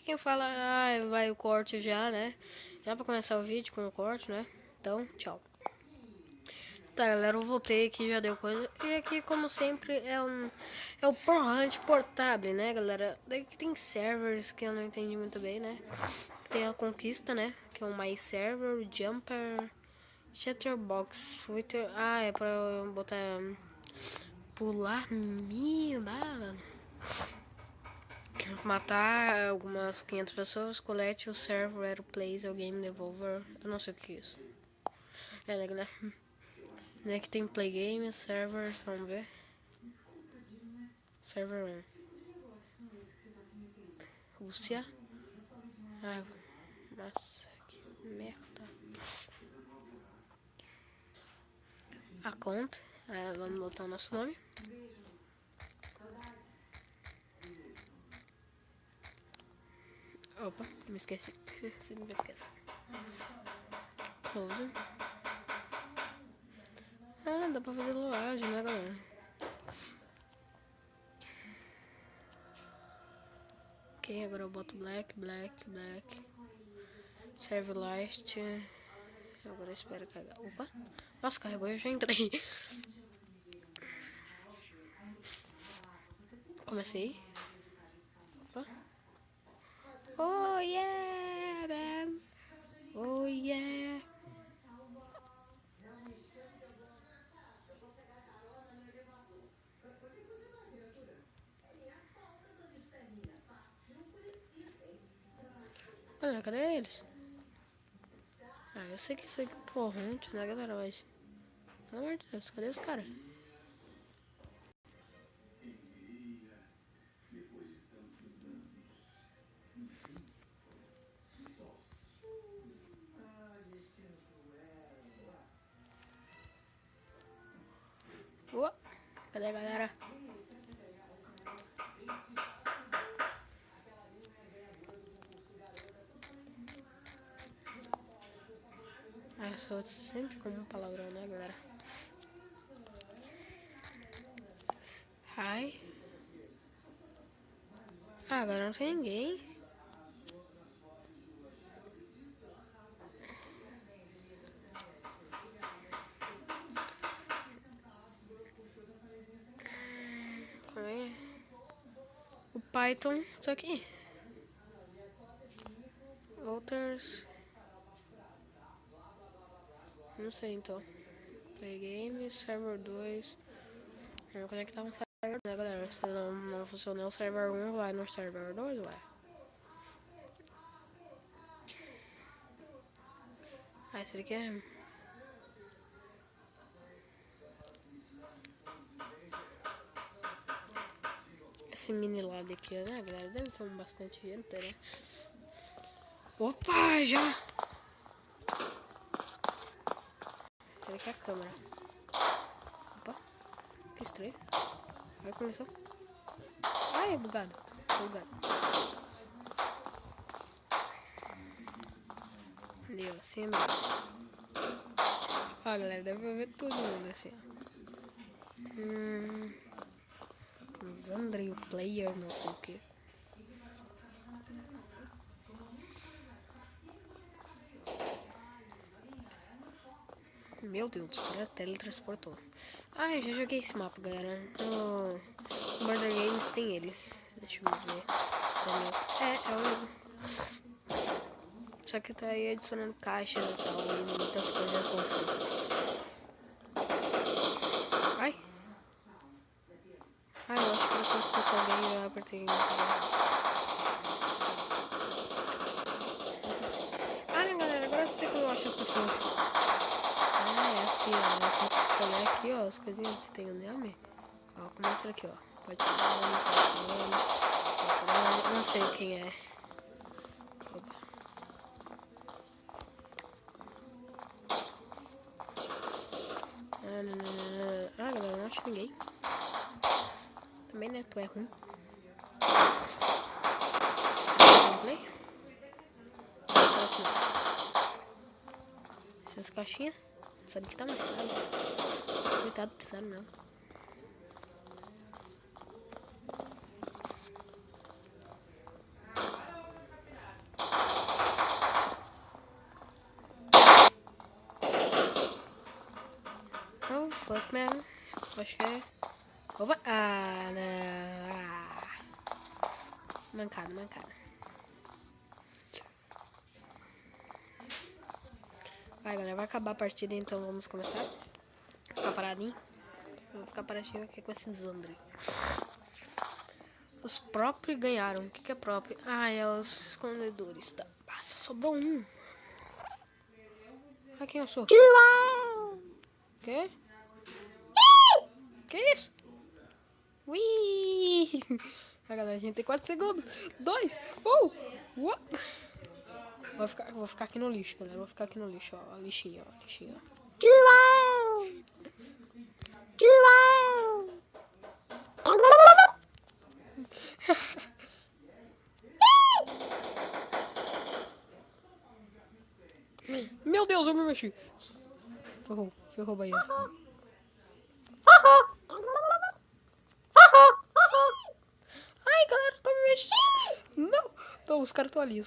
quem fala, vai o corte já, né? Já pra começar o vídeo com o corte, né? Então, tchau. Tá, galera, eu voltei aqui, já deu coisa. E aqui, como sempre, é o Pro Hunt Portable, né, galera? Daí que tem servers que eu não entendi muito bem, né? Tem a Conquista, né? Que é o My Server, o Jumper, Chatterbox, Twitter. É pra eu botar... pular mil, mano. Matar algumas 500 pessoas, colete o server, plays, o game devolver. Eu não sei o que é isso. Né, galera? Aqui tem play game, server, vamos ver. Server 1. Rússia. Nossa, que merda. Account. Vamos botar o nosso nome. Opa, me esqueci. Sempre me esquece. Close. Dá pra fazer loagem, né, galera? Ok, agora eu boto black. Serve last. Agora eu espero carregar. Opa. Nossa, carregou e eu já entrei. Comecei. Opa. Oh yeah, man. Oh yeah. Galera, cadê eles? Eu sei que isso aqui é pro Hunt, né, galera? Mas, pelo amor de Deus, cadê os caras? Cadê a galera? Eu sou sempre como um palavrão, né, galera? Hi. Agora não tem ninguém. O Python tá aqui. Outros. Não sei então. Play game, server 2. Vamos conectar um server, né, galera? Se não funcionar o server 1, vai no server 2, vai. Esse daqui é. Esse mini lado aqui, né, galera? Deve ter bastante gente, né? Opa, já! Esse daqui é a câmera. Opa, que estranho. Vai começar. É bugado. Deu assim, galera, deve ver todo mundo assim, Os Andrew Player, não sei o que. Meu Deus, já teletransportou. Eu já joguei esse mapa, galera. No Border Games tem ele. Deixa eu ver. É o mesmo. Só que tá aí adicionando caixas e tal, e muitas coisas confusas. Eu acho que depois que eu sou alguém, eu apertei. Né, galera, agora eu sei que eu acho as pessoas. É assim, ó. Tem que olhar aqui, ó, as coisinhas se tem o nome. Começa aqui, ó. Pode nome. Não sei quem é. Galera, não acho ninguém. Também, né? Tu é ruim. Play? Essas caixinhas. Só de que tá marcado. Coitado, precisaram não. mesmo. Acho que é. Opa! Ah, não. Mancada, mancada. Vai, galera, vai acabar a partida, então vamos começar. Ficar paradinho. Vou ficar paradinho aqui com esses André. Os próprios ganharam. O que é próprio? Ah, é os escondedores. Tá. Nossa, sobrou um. Ah, quem eu sou? Quê? Que isso? Ui! A galera, a gente tem 4 segundos. 2! Uou! Vou ficar aqui no lixo, galera. Vou ficar aqui no lixo, ó. Lixinho, ó. Lixinho, ó. Meu Deus, eu me mexi. Ferrou o banheiro. Ai, galera, eu tô me mexendo. Não, os caras estão ali,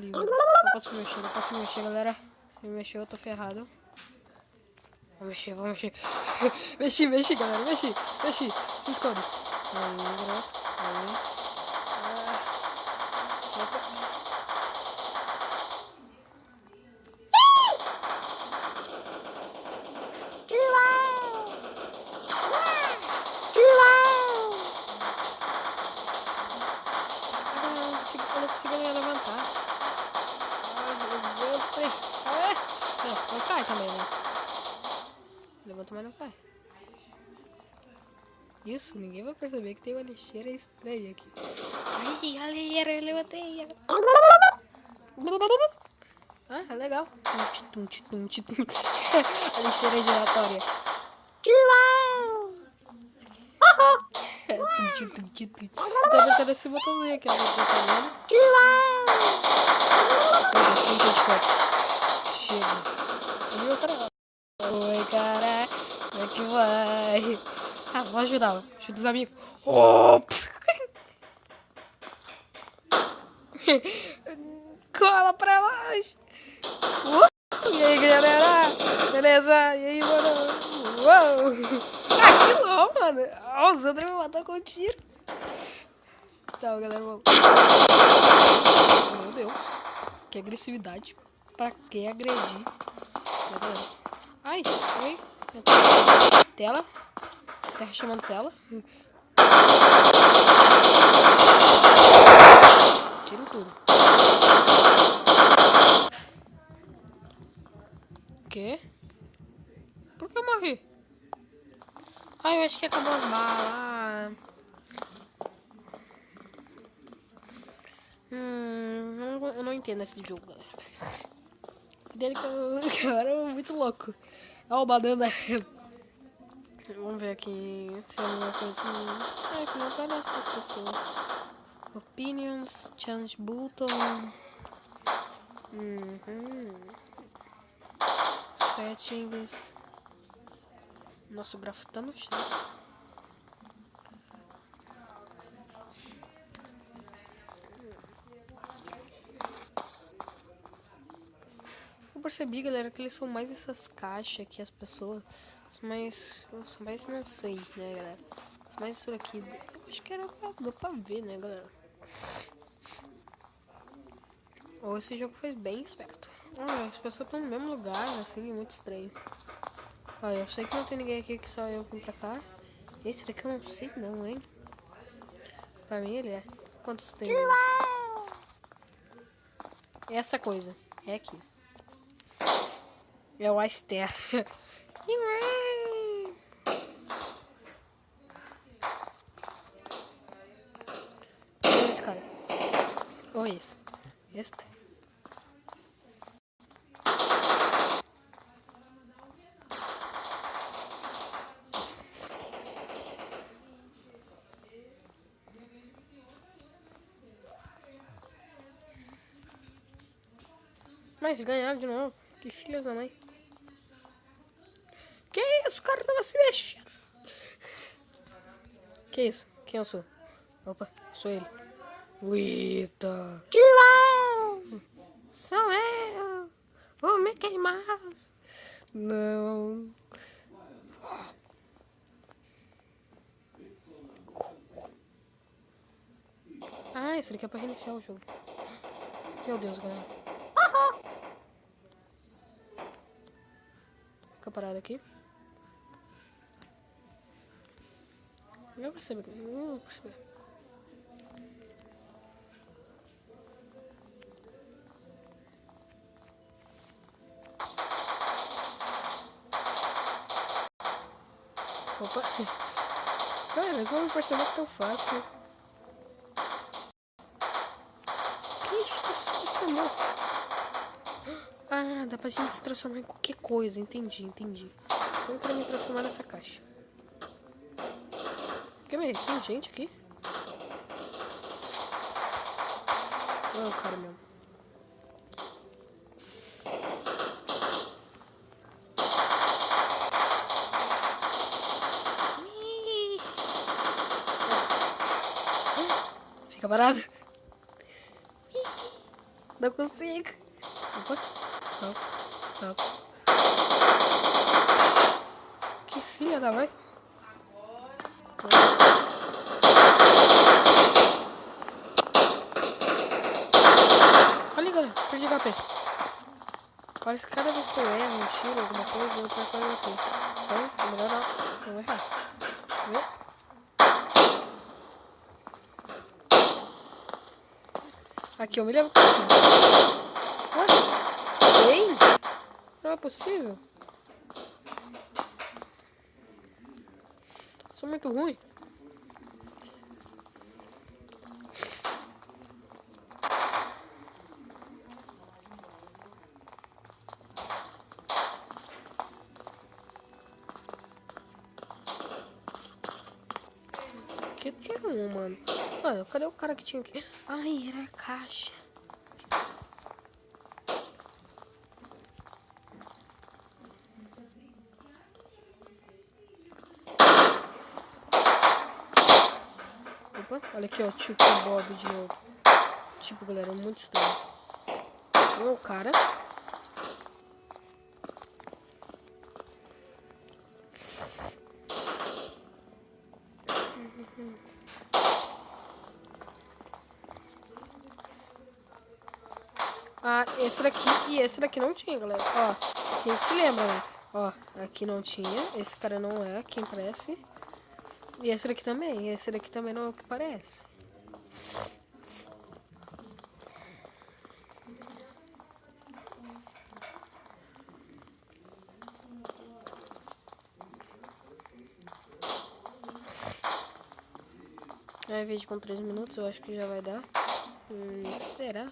Mano. Não posso me mexer, galera. Se me mexer, eu tô ferrado. Vou mexer. Mexi, galera, mexi. Se esconde. Aí, garoto. Aí. Eu não consigo nem levantar. Não cai também, né? Levanta, mas não cai. Isso, ninguém vai perceber que tem uma lixeira estranha aqui. Ai, galera, eu levantei. Ah, é legal. A lixeira giratória. Eu tô apertando esse botãozinho aqui, ó. Chega. Meu cara. Oi, cara. Como é que vai? Ah, vou ajudá-la. Ajuda os amigos. Cola pra nós. E aí, galera? Beleza? E aí, mano? Uou. Ah, que não, mano. Oh, os André me matou com um tiro. Tá, galera, vamos. Meu Deus. Que agressividade. Pra que agredir? Ai, oi. Tela. Tá chamando tela. Tiro tudo. O quê? Por que eu morri? Ai, eu acho que acabou as balas. Eu não entendo esse jogo, galera. Dele que eu era muito louco. Olha o banana. Vamos ver aqui se é alguma coisa. Ah, que não parece essa pessoa. Opinions, change button. Settings. Nosso gráfico tá no chão. Eu percebi, galera, que eles são mais essas caixas que as pessoas. São mais não sei, né, galera? São mais isso aqui. Acho que era pra ver, né, galera? Ou esse jogo foi bem esperto. Olha, as pessoas estão no mesmo lugar, assim, é muito estranho. Olha, eu sei que não tem ninguém aqui que só eu vim pra cá. Esse daqui eu não sei não, hein? Pra mim ele é. Quantos tem? Essa coisa. É aqui. É o Aster. Olha esse cara. Olha esse. Este. Mas ganharam de novo. Que filhas da mãe. Que isso? O cara tava se mexendo. Que isso? Quem eu sou? Opa, sou ele. Eita. Sou eu. Vou me queimar. Não. esse daqui é pra reiniciar o jogo. Meu Deus, galera. Fica parado aqui. Não percebi. Não percebi. Opa. Cara, como perceber que tão fácil. Que isso que se transformou? Ah, dá pra gente se transformar em qualquer coisa. Entendi. Então eu quero me transformar nessa caixa. Tem gente aqui? Não é o cara mesmo. Fica parado. Não consigo. Opa. Stop. Que filha da mãe. Olha, galera. Perdi HP. Parece que cada vez que eu erro um tiro, alguma coisa, eu perco HP. Então, é melhor não errar. Viu? Aqui, eu me levo com isso. Ué? Bem? Não é possível. Sou muito ruim. Que era mano? Mano, cadê o cara que tinha aqui? Ai, era a caixa. Opa, olha aqui, ó, o tio Bob de novo. Tipo, galera, muito estranho. Olha o cara. Ah, esse daqui e esse daqui não tinha, galera. Ó, quem se lembra, né? Ó, aqui não tinha. Esse cara não é quem parece. E esse daqui também. Esse daqui também não é o que parece. É vídeo com 3 minutos, eu acho que já vai dar. Será?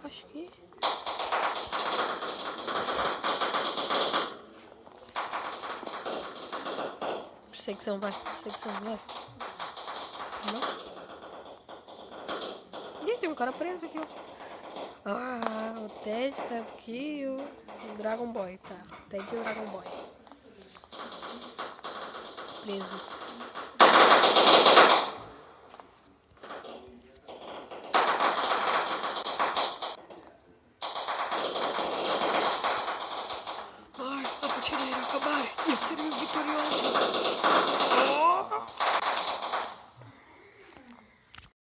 Acho que... Perseguição, vai. Não? Ih, tem um cara preso aqui, ó. Ah, o Ted tá aqui e o Dragon Boy, tá. Ted e o Dragon Boy. Presos. Ai, a partida irá acabar e eu serei o vitorioso.